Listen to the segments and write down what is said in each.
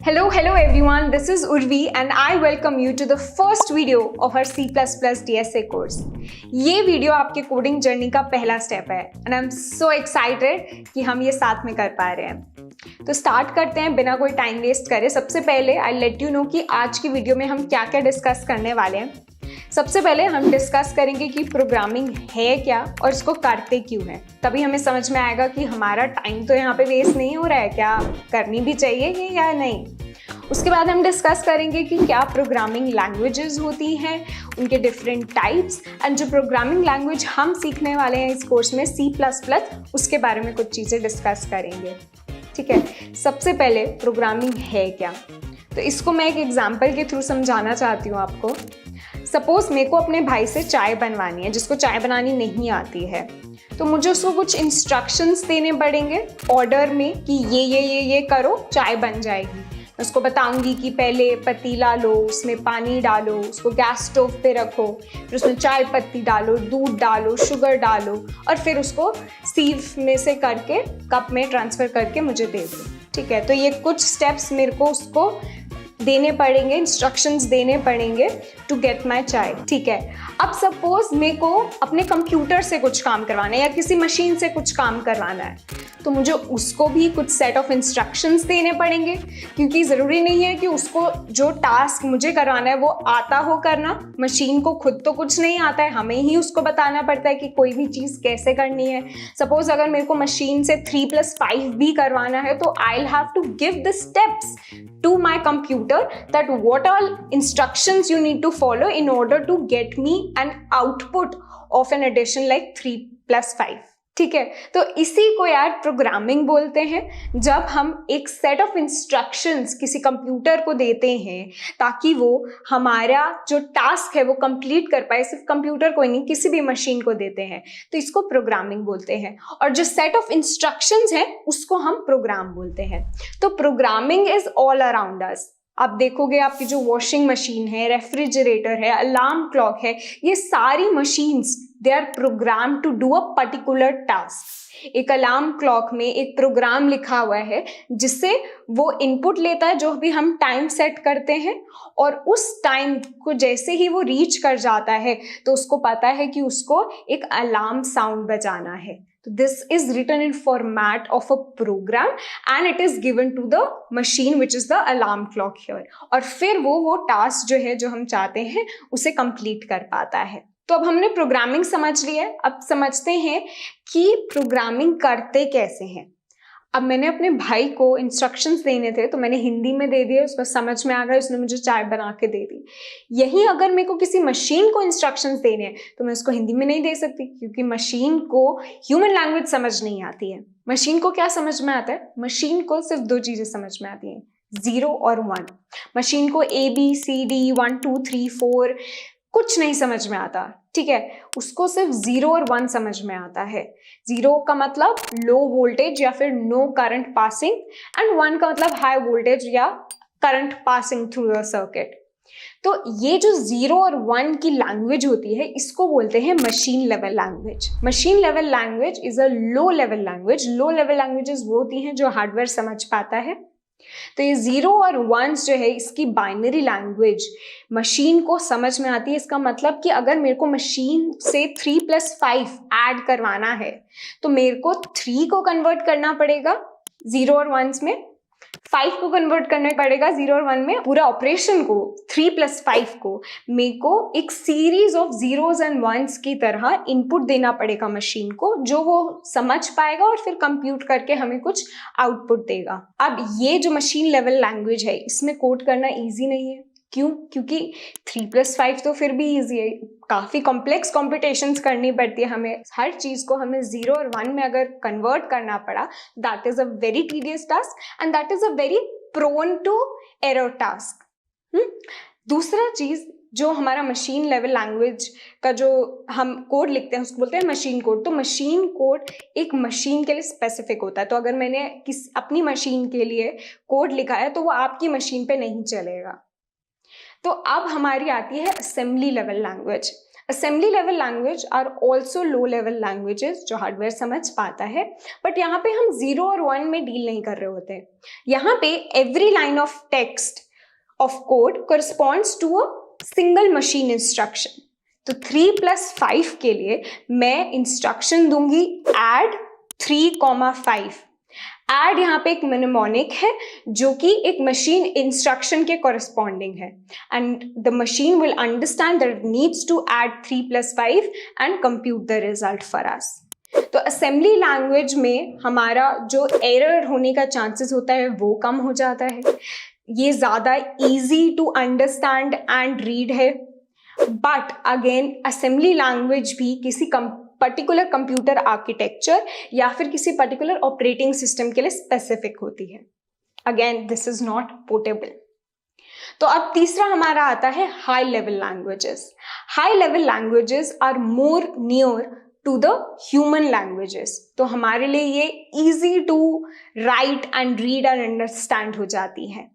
Hello everyone, this is Urvi and I welcome you to the first video of our C++ DSA course. ये video आपके coding journey का पहला step है and I'm so excited कि हम ये साथ में कर पा रहे हैं। तो स्टार्ट करते हैं बिना कोई टाइम वेस्ट करे। सबसे पहले आई लेट यू नो कि आज की वीडियो में हम क्या क्या डिस्कस करने वाले हैं। सबसे पहले हम डिस्कस करेंगे कि प्रोग्रामिंग है क्या और इसको करते क्यों है। तभी हमें समझ में आएगा कि हमारा टाइम तो यहाँ पे वेस्ट नहीं हो रहा है, क्या करनी भी चाहिए ये या नहीं। उसके बाद हम डिस्कस करेंगे कि क्या प्रोग्रामिंग लैंग्वेजेस होती हैं, उनके डिफरेंट टाइप्स, एंड जो प्रोग्रामिंग लैंग्वेज हम सीखने वाले हैं इस कोर्स में C++, उसके बारे में कुछ चीज़ें डिस्कस करेंगे। ठीक है, सबसे पहले प्रोग्रामिंग है क्या, तो इसको मैं एक एग्जाम्पल के थ्रू समझाना चाहती हूँ आपको। सपोज मेरे को अपने भाई से चाय बनवानी है, जिसको चाय बनानी नहीं आती है, तो मुझे उसको कुछ इंस्ट्रक्शंस देने पड़ेंगे ऑर्डर में कि ये करो, चाय बन जाएगी। मैं उसको बताऊंगी कि पहले पतीला लो, उसमें पानी डालो, उसको गैस स्टोव पे रखो, फिर उसमें चाय पत्ती डालो, दूध डालो, शुगर डालो, और फिर उसको सीव में से करके कप में ट्रांसफ़र करके मुझे दे दो। ठीक है, तो ये कुछ स्टेप्स मेरे को उसको देने पड़ेंगे, इंस्ट्रक्शंस देने पड़ेंगे टू गेट माई चाय। ठीक है, अब सपोज मेरे को अपने कंप्यूटर से कुछ काम करवाना है या किसी मशीन से कुछ काम करवाना है, तो मुझे उसको भी कुछ सेट ऑफ इंस्ट्रक्शंस देने पड़ेंगे, क्योंकि ज़रूरी नहीं है कि उसको जो टास्क मुझे करवाना है वो आता हो करना। मशीन को खुद तो कुछ नहीं आता है, हमें ही उसको बताना पड़ता है कि कोई भी चीज़ कैसे करनी है। सपोज अगर मेरे को मशीन से 3+5 भी करवाना है, तो I will have to give the steps to my computer that what all instructions you need to follow in order to get me an output of an addition like 3+5। ठीक है, तो इसी को यार प्रोग्रामिंग बोलते हैं। जब हम एक सेट ऑफ इंस्ट्रक्शंस किसी कंप्यूटर को देते हैं ताकि वो हमारा जो टास्क है वो कंप्लीट कर पाए, सिर्फ कंप्यूटर को ही नहीं, किसी भी मशीन को देते हैं, तो इसको प्रोग्रामिंग बोलते हैं। और जो सेट ऑफ इंस्ट्रक्शंस है उसको हम प्रोग्राम बोलते हैं। तो programming is all around us. आप देखोगे आपकी जो वॉशिंग मशीन है, रेफ्रिजरेटर है, अलार्म क्लॉक है, ये सारी machines they are program to do a particular task. एक अलार्म क्लॉक में एक प्रोग्राम लिखा हुआ है जिससे वो इनपुट लेता है जो भी हम टाइम सेट करते हैं, और उस टाइम को जैसे ही वो रीच कर जाता है तो उसको पता है कि उसको एक अलार्म साउंड बजाना है। This is written in format of a program and it is given to the machine which is the alarm clock here, और फिर वो टास्क जो है जो हम चाहते हैं उसे कंप्लीट कर पाता है। तो अब हमने प्रोग्रामिंग समझ ली है, अब समझते हैं कि प्रोग्रामिंग करते कैसे हैं। अब मैंने अपने भाई को इंस्ट्रक्शंस देने थे तो मैंने हिंदी में दे दिए, उसको समझ में आ गया, उसने मुझे चाय बना के दे दी। यही अगर मेरे को किसी मशीन को इंस्ट्रक्शंस देने हैं तो मैं उसको हिंदी में नहीं दे सकती, क्योंकि मशीन को ह्यूमन लैंग्वेज समझ नहीं आती है। मशीन को क्या समझ में आता है? मशीन को सिर्फ 2 चीज़ें समझ में आती हैं, 0 और 1। मशीन को ABCD 1 2 3 4 कुछ नहीं समझ में आता। ठीक है, उसको सिर्फ 0 और 1 समझ में आता है। 0 का मतलब लो वोल्टेज या फिर नो करंट पासिंग, एंड 1 का मतलब हाई वोल्टेज या current passing through the circuit. तो ये जो 0 और 1 की लैंग्वेज होती है इसको बोलते हैं machine level language. Machine level language is a low level language. Low level languages वो होती हैं जो हार्डवेयर समझ पाता है। तो ये 0 और 1 जो है इसकी बाइनरी लैंग्वेज मशीन को समझ में आती है। इसका मतलब कि अगर मेरे को मशीन से 3+5 ऐड करवाना है तो मेरे को 3 को कन्वर्ट करना पड़ेगा 0 और 1 में, 5 को कन्वर्ट करना पड़ेगा 0 और 1 में। पूरा ऑपरेशन को 3+5 को मेरे को एक series of zeros and ones की तरह इनपुट देना पड़ेगा मशीन को, जो वो समझ पाएगा और फिर कंप्यूट करके हमें कुछ आउटपुट देगा। अब ये जो मशीन लेवल लैंग्वेज है इसमें कोड करना ईजी नहीं है। क्यों? क्योंकि 3+5 तो फिर भी ईजी है, काफ़ी कॉम्प्लेक्स कॉम्पिटिशन्स करनी पड़ती है हमें। हर चीज़ को हमें 0 और 1 में अगर कन्वर्ट करना पड़ा, that is a very tedious task and that is a very prone to error task. दूसरा चीज़ जो हमारा मशीन लेवल लैंग्वेज का जो हम कोड लिखते हैं उसको बोलते हैं मशीन कोड। तो मशीन कोड एक मशीन के लिए स्पेसिफिक होता है। तो अगर मैंने अपनी मशीन के लिए कोड लिखा है तो वो आपकी मशीन पे नहीं चलेगा। तो अब हमारी आती है assembly level language. Assembly level language are also low level languages जो हार्डवेयर समझ पाता है, बट यहाँ पे हम 0 और 1 में डील नहीं कर रहे होते। यहाँ पे every line of text of code corresponds to a single machine instruction. तो 3+5 के लिए मैं इंस्ट्रक्शन दूंगी add 3,5। एड यहाँ पे एक मिनेमोनिक है जो कि एक मशीन इंस्ट्रक्शन के कॉरेस्पॉन्डिंग है, and the machine will understand that it needs to add 3+5 and compute the result for us. तो असेंबली लैंग्वेज में हमारा जो एरर होने का चांसेस होता है वो कम हो जाता है, ये ज़्यादा easy to understand and read है। बट अगेन असेंबली लैंग्वेज भी किसी पर्टिकुलर कंप्यूटर आर्किटेक्चर या फिर किसी पर्टिकुलर ऑपरेटिंग सिस्टम के लिए स्पेसिफिक होती है। Again this is not portable. तो अब तीसरा हमारा आता है high level languages. High level languages are more near to the human languages. तो हमारे लिए ये easy to write and read and understand हो जाती है।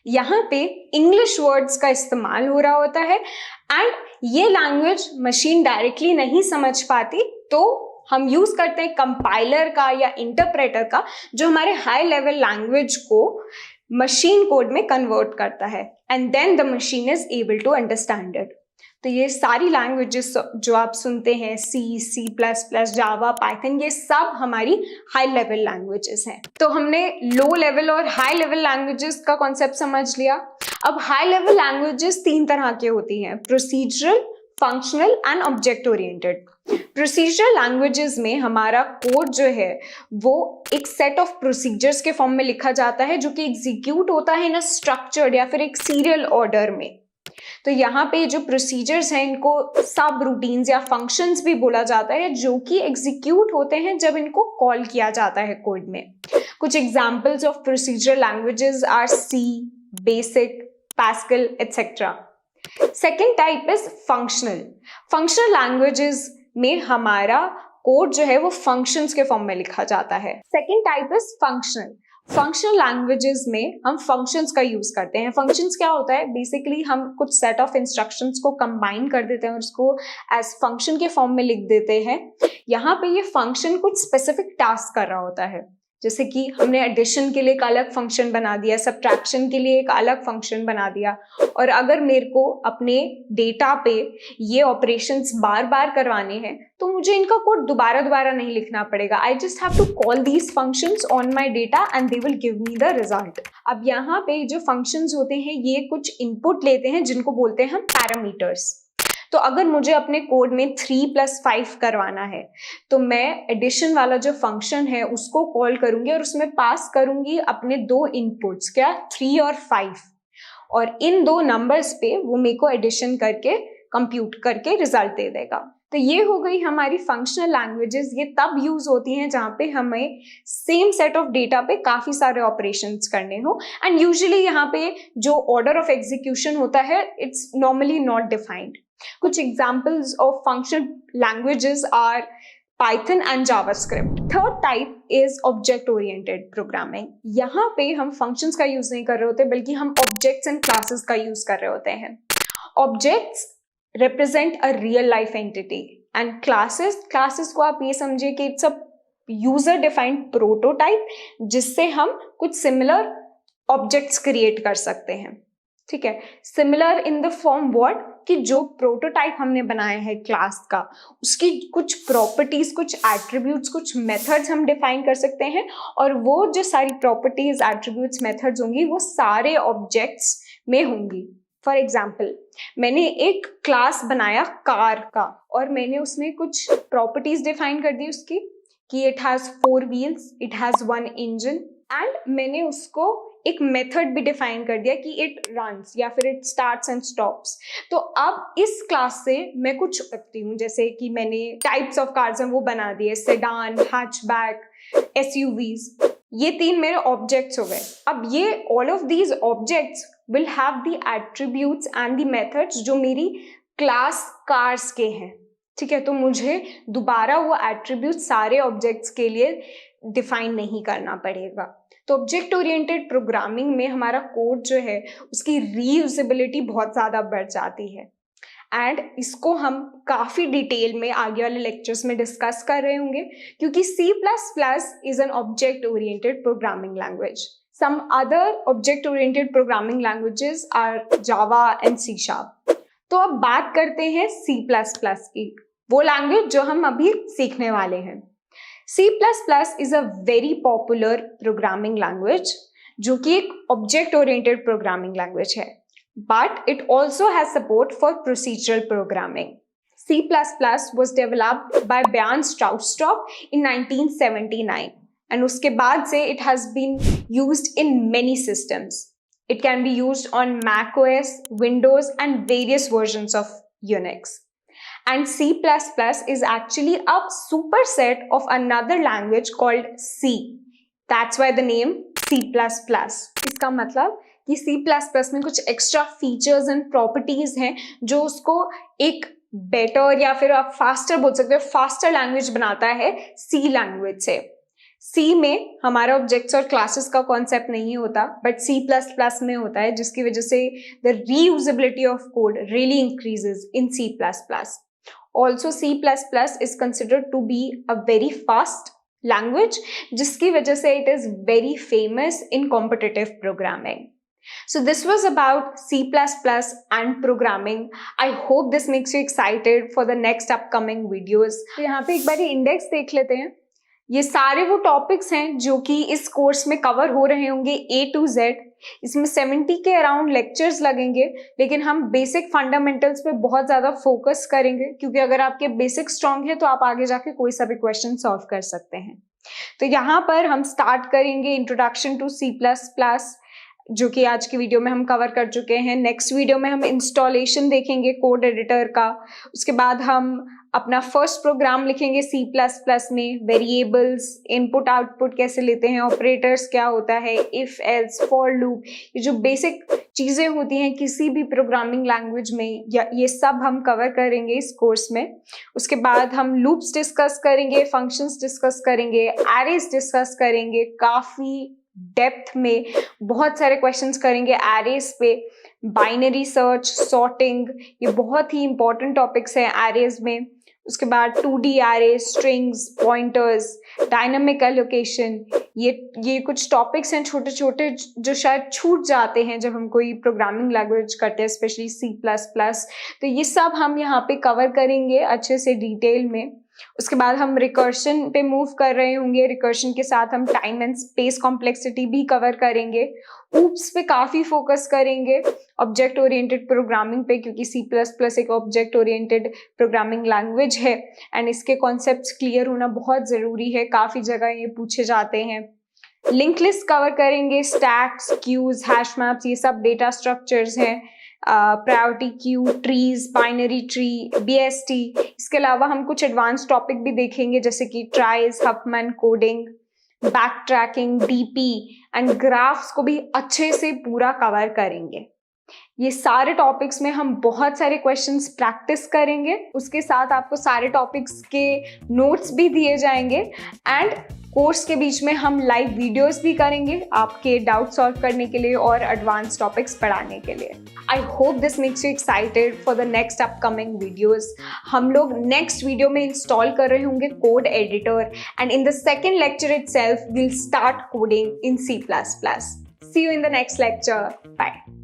यहाँ पे इंग्लिश वर्ड्स का इस्तेमाल हो रहा होता है एंड ये लैंग्वेज मशीन डायरेक्टली नहीं समझ पाती, तो हम यूज करते हैं कंपाइलर का या इंटरप्रेटर का जो हमारे हाई लेवल लैंग्वेज को मशीन कोड में कन्वर्ट करता है, and then the machine is able to understand it. तो ये सारी लैंग्वेजेस जो आप सुनते हैं C++, जावा, पाइथन, ये सब हमारी हाई लेवल लैंग्वेजेस हैं। तो हमने लो लेवल और हाई लेवल लैंग्वेजेस का कॉन्सेप्ट समझ लिया। अब हाई लेवल लैंग्वेजेस 3 तरह की होती हैं, procedural, functional and object oriented. Procedural languages में हमारा कोड जो है वो एक सेट ऑफ प्रोसीजर्स के फॉर्म में लिखा जाता है जो कि एग्जीक्यूट होता है इन अ स्ट्रक्चर्ड या फिर एक सीरियल ऑर्डर में। तो यहाँ पे जो प्रोसीजर्स हैं इनको सब रूटीन्स या फंक्शंस भी बोला जाता है जो कि एग्जीक्यूट होते हैं जब इनको कॉल किया जाता है कोड में। कुछ examples of procedural languages are C, basic, Pascal etcetera. Second type is functional. Functional languages में हमारा कोड जो है वो फंक्शंस के फॉर्म में लिखा जाता है। Second type is functional. Functional languages में हम फंक्शंस का यूज करते हैं। फंक्शंस क्या होता है, बेसिकली हम कुछ सेट ऑफ इंस्ट्रक्शंस को कंबाइन कर देते हैं और उसको एज फंक्शन के फॉर्म में लिख देते हैं। यहाँ पे ये फंक्शन कुछ स्पेसिफिक टास्क कर रहा होता है, जैसे कि हमने एडिशन के लिए एक अलग फंक्शन बना दिया, सब्ट्रैक्शन के लिए एक अलग फंक्शन बना दिया, और अगर मेरे को अपने डेटा पे ये ऑपरेशंस बार बार करवाने हैं तो मुझे इनका कोड दोबारा नहीं लिखना पड़ेगा। I just have to call these functions on my data and they will give me the result. अब यहाँ पे जो फंक्शंस होते हैं ये कुछ इनपुट लेते हैं जिनको बोलते हैं हम पैरामीटर्स। तो अगर मुझे अपने कोड में 3+5 करवाना है तो मैं एडिशन वाला जो फंक्शन है उसको कॉल करूंगी और उसमें पास करूंगी अपने 2 इनपुट्स, क्या, 3 और 5, और इन 2 नंबर्स पे वो मेरे को एडिशन करके कंप्यूट करके रिजल्ट दे देगा। तो ये हो गई हमारी फंक्शनल लैंग्वेजेस। ये तब यूज होती हैं जहाँ पे हमें सेम सेट ऑफ डेटा पे काफी सारे ऑपरेशंस करने हो, एंड यूजुअली यहाँ पे जो ऑर्डर ऑफ एग्जीक्यूशन होता है इट्स नॉर्मली नॉट डिफाइंड। कुछ examples of functional languages are Python and JavaScript. Third type is object oriented programming. यहाँ पे हम फंक्शंस का यूज नहीं कर रहे होते बल्कि हम ऑब्जेक्ट्स एंड क्लासेस का यूज कर रहे होते हैं। Objects represent a real life entity and classes को आप ये समझिए कि it's a user defined prototype जिससे हम कुछ similar objects create कर सकते हैं। ठीक है, similar in the form word कि जो प्रोटोटाइप हमने बनाया है क्लास का उसकी कुछ प्रॉपर्टीज, कुछ एट्रीब्यूट्स, कुछ मेथड्स हम डिफाइन कर सकते हैं, और वो जो सारी प्रॉपर्टीज, एट्रीब्यूट्स, मेथड्स होंगी वो सारे ऑब्जेक्ट्स में होंगी। फॉर एग्जाम्पल, मैंने एक क्लास बनाया कार का और मैंने उसमें कुछ प्रॉपर्टीज डिफाइन कर दी उसकी कि it has 4 wheels, it has 1 engine, and मैंने उसको एक मेथड भी डिफाइन कर दिया कि इट रन्स या फिर इट स्टार्ट्स एंड स्टॉप्स। तो अब इस क्लास से मैं कुछ सकती हूँ, जैसे कि मैंने टाइप्स ऑफ कार्स हैं वो बना दिए, सेडान, हैचबैक, एसयूवीज, ये 3 मेरे ऑब्जेक्ट्स हो गए। अब ये all of these objects will have the attributes and the methods जो मेरी क्लास कार्स के हैं। ठीक है, तो मुझे दोबारा वो एट्रीब्यूट सारे ऑब्जेक्ट्स के लिए डिफाइन नहीं करना पड़ेगा। तो ऑब्जेक्ट ओरिएंटेड प्रोग्रामिंग में हमारा कोड जो है उसकी रीयूजेबिलिटी बहुत ज़्यादा बढ़ जाती है। एंड इसको हम काफ़ी डिटेल में आगे वाले लेक्चर्स में डिस्कस कर रहे होंगे, क्योंकि C++ is an object oriented programming language. Some other object-oriented programming languages are Java and C#. तो अब बात करते हैं C++ की, वो लैंग्वेज जो हम अभी सीखने वाले हैं. C++ is a very popular programming language, जो कि एक object-oriented programming language है, but it also has support for procedural programming. C++ was developed by Bjarne Stroustrup in 1979. And उसके बाद से it has been used in many systems. It can be used on Mac OS, Windows, and various versions of Unix. And C++ is actually a superset of another language called C. That's why the name C++. इसका मतलब कि C++ में कुछ extra features and properties हैं जो उसको एक better या फिर आप faster बोल सकते हो, faster language बनाता है C language से. C में हमारा ऑब्जेक्ट्स और क्लासेस का कॉन्सेप्ट नहीं होता, बट C++ में होता है, जिसकी वजह से the reusability of code really increases in C++. Also C++ is considered to be a very fast language, जिसकी वजह से it is very famous in competitive programming. So this was about C++ and programming. I hope this makes you excited for the next upcoming videos. तो यहाँ पे एक बार index देख लेते हैं. ये सारे वो टॉपिक्स हैं जो कि इस कोर्स में कवर हो रहे होंगे A to Z. इसमें 70 के अराउंड लेक्चर्स लगेंगे, लेकिन हम बेसिक फंडामेंटल्स पे बहुत ज़्यादा फोकस करेंगे, क्योंकि अगर आपके बेसिक स्ट्रांग है तो आप आगे जाके कोई सा भी क्वेश्चन सॉल्व कर सकते हैं. तो यहाँ पर हम स्टार्ट करेंगे इंट्रोडक्शन टू C++, जो कि आज की वीडियो में हम कवर कर चुके हैं. नेक्स्ट वीडियो में हम इंस्टॉलेशन देखेंगे कोड एडिटर का. उसके बाद हम अपना फर्स्ट प्रोग्राम लिखेंगे C++ में, वेरिएबल्स, इनपुट आउटपुट कैसे लेते हैं, ऑपरेटर्स क्या होता है, इफ एल्स, फॉर लूप, ये जो बेसिक चीज़ें होती हैं किसी भी प्रोग्रामिंग लैंग्वेज में, ये सब हम कवर करेंगे इस कोर्स में. उसके बाद हम लूप्स डिस्कस करेंगे, फंक्शंस डिस्कस करेंगे, एरेज डिस्कस करेंगे, काफ़ी डेप्थ में बहुत सारे क्वेश्चंस करेंगे एरेज पे. बाइनरी सर्च, सॉर्टिंग, ये बहुत ही इंपॉर्टेंट टॉपिक्स हैं एरेज में. उसके बाद 2D array, strings, pointers, dynamic allocation, ये कुछ टॉपिक्स हैं छोटे छोटे जो शायद छूट जाते हैं जब हम कोई प्रोग्रामिंग लैंग्वेज करते हैं, स्पेशली C++. तो ये सब हम यहाँ पे कवर करेंगे अच्छे से डिटेल में. उसके बाद हम रिकर्शन पे मूव कर रहे होंगे. रिकर्शन के साथ हम टाइम एंड स्पेस कॉम्प्लेक्सिटी भी कवर करेंगे. ऊप्स पे काफ़ी फोकस करेंगे, ऑब्जेक्ट ओरिएंटेड प्रोग्रामिंग पे, क्योंकि C++ एक ऑब्जेक्ट ओरिएंटेड प्रोग्रामिंग लैंग्वेज है एंड इसके कॉन्सेप्ट्स क्लियर होना बहुत ज़रूरी है. काफ़ी जगह ये पूछे जाते हैं. लिंक लिस्ट कवर करेंगे, स्टैक्स, क्यूज, हैश मैप्स, ये सब डेटा स्ट्रक्चर्स हैं. Priority queue, trees, binary tree, BST. इसके अलावा हम कुछ एडवांस टॉपिक भी देखेंगे, जैसे कि tries, Huffman coding, back tracking, DP and graphs को भी अच्छे से पूरा कवर करेंगे. ये सारे टॉपिक्स में हम बहुत सारे क्वेश्चंस प्रैक्टिस करेंगे. उसके साथ आपको सारे टॉपिक्स के नोट्स भी दिए जाएंगे एंड कोर्स के बीच में हम लाइव वीडियोस भी करेंगे आपके डाउट सॉल्व करने के लिए और एडवांस टॉपिक्स पढ़ाने के लिए. I hope this makes you excited for the next upcoming videos. हम लोग नेक्स्ट वीडियो में इंस्टॉल कर रहे होंगे code editor and in the second lecture itself will start coding in C++. See you in the next lecture. Bye.